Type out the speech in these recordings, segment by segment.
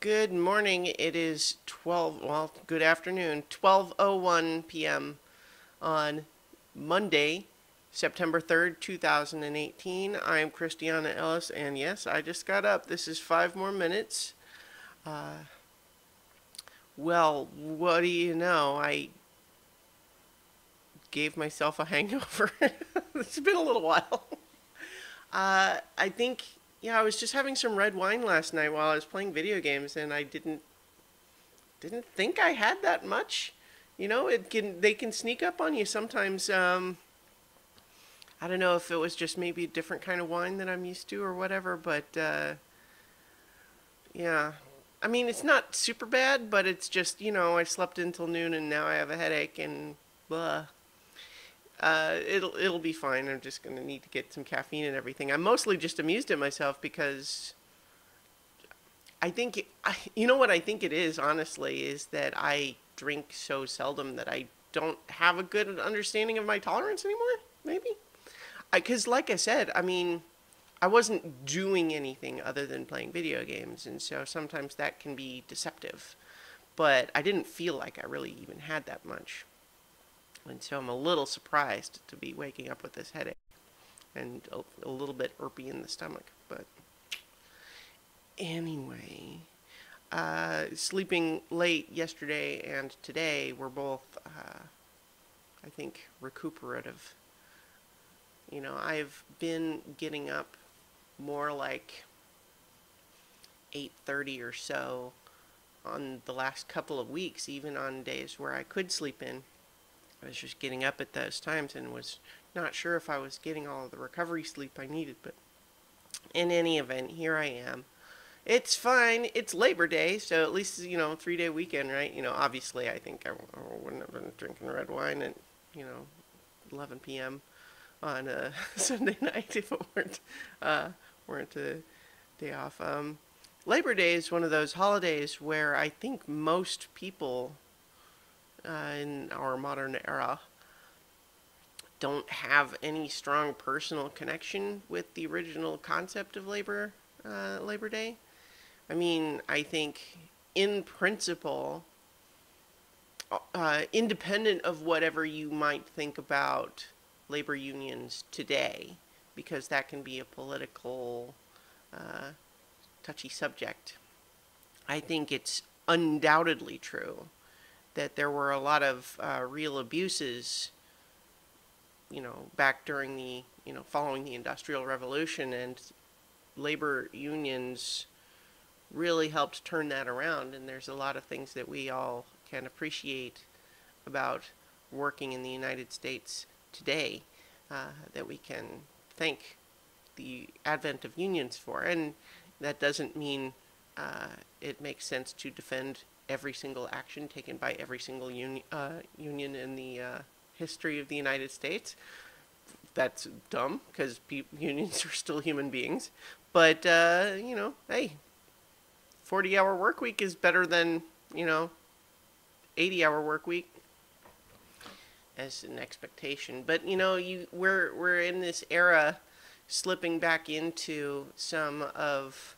Good morning. It is 12, well, good afternoon, 12:01 p.m. on Monday, September 3rd, 2018. I am Christiana Ellis, and yes, I just got up. This is 5 more minutes. Well, what do you know? I gave myself a hangover. It's been a little while. I think, yeah, I was just having some red wine last night while I was playing video games, and I didn't think I had that much. They can sneak up on you sometimes. I don't know if it was just maybe a different kind of wine that I'm used to or whatever, but yeah. I mean, it's not super bad, but it's just, I slept until noon and now I have a headache and blah. It'll be fine. I'm just gonna need to get some caffeine and everything. I'm mostly just amused at myself because you know what I think it is, honestly, is that I drink so seldom that I don't have a good understanding of my tolerance anymore, maybe. Because, like I said, I mean, I wasn't doing anything other than playing video games, and so sometimes that can be deceptive. But I didn't feel like I really even had that much. And so I'm a little surprised to be waking up with this headache and a little bit irpy in the stomach. But anyway, sleeping late yesterday and today were both, I think, recuperative. I've been getting up more like 8:30 or so on the last couple of weeks, even on days where I could sleep in. I was just getting up at those times and was not sure if I was getting all of the recovery sleep I needed, but in any event, here I am. It's fine. It's Labor Day, so at least, 3-day weekend, right? Obviously, I think I wouldn't have been drinking red wine at, 11 p.m. on a Sunday night if it weren't a day off. Labor Day is one of those holidays where I think most people in our modern era don't have any strong personal connection with the original concept of Labor Day. I mean, I think in principle, independent of whatever you might think about labor unions today, because that can be a political, touchy subject, I think it's undoubtedly true that there were a lot of real abuses, back during the, following the Industrial Revolution, and labor unions really helped turn that around. And there's a lot of things that we all can appreciate about working in the United States today that we can thank the advent of unions for. And that doesn't mean it makes sense to defend every single action taken by every single union in the history of the United States. That's dumb, because unions are still human beings. But, hey, 40-hour work week is better than, 80-hour work week as an expectation. But, we're in this era slipping back into some of,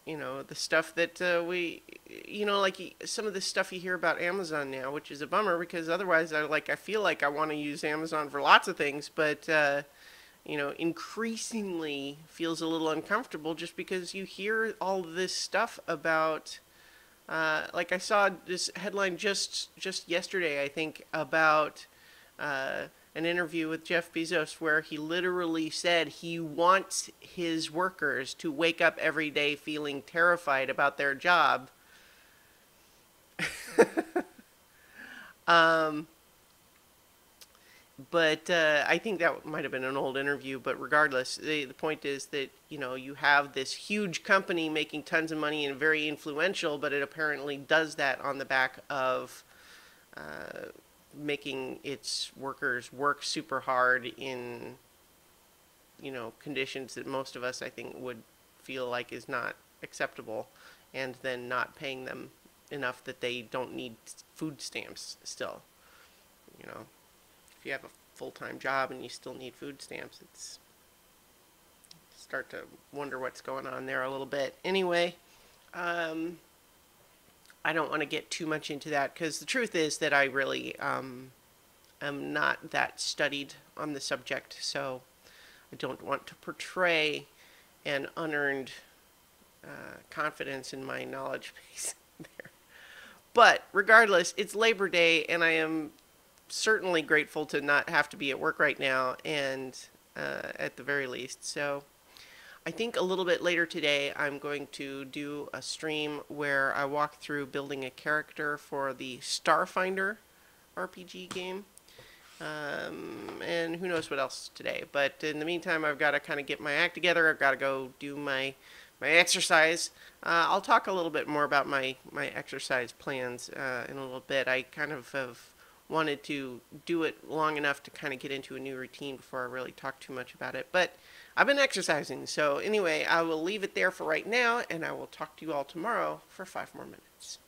the stuff that we, like some of the stuff you hear about Amazon now, which is a bummer, because otherwise I feel like I want to use Amazon for lots of things, but increasingly feels a little uncomfortable just because you hear all this stuff about, like I saw this headline just yesterday, I think, about an interview with Jeff Bezos where he literally said he wants his workers to wake up every day feeling terrified about their job. But I think that might have been an old interview, but regardless, the point is that, you have this huge company making tons of money and very influential, but it apparently does that on the back of making its workers work super hard in, conditions that most of us, I think, would feel like is not acceptable, and then not paying them enough that they don't need food stamps still. If you have a full-time job and you still need food stamps, it's start to wonder what's going on there a little bit. Anyway, I don't want to get too much into that because the truth is that I really am not that studied on the subject, so I don't want to portray an unearned confidence in my knowledge base there. But regardless, it's Labor Day, and I am certainly grateful to not have to be at work right now, and at the very least. So I think a little bit later today, I'm going to do a stream where I walk through building a character for the Starfinder RPG game. And who knows what else today. But in the meantime, I've got to kind of get my act together. I've got to go do my exercise. I'll talk a little bit more about my exercise plans in a little bit. I kind of have wanted to do it long enough to kind of get into a new routine before I really talk too much about it. But I've been exercising. So anyway, I will leave it there for right now, and I will talk to you all tomorrow for 5 more minutes.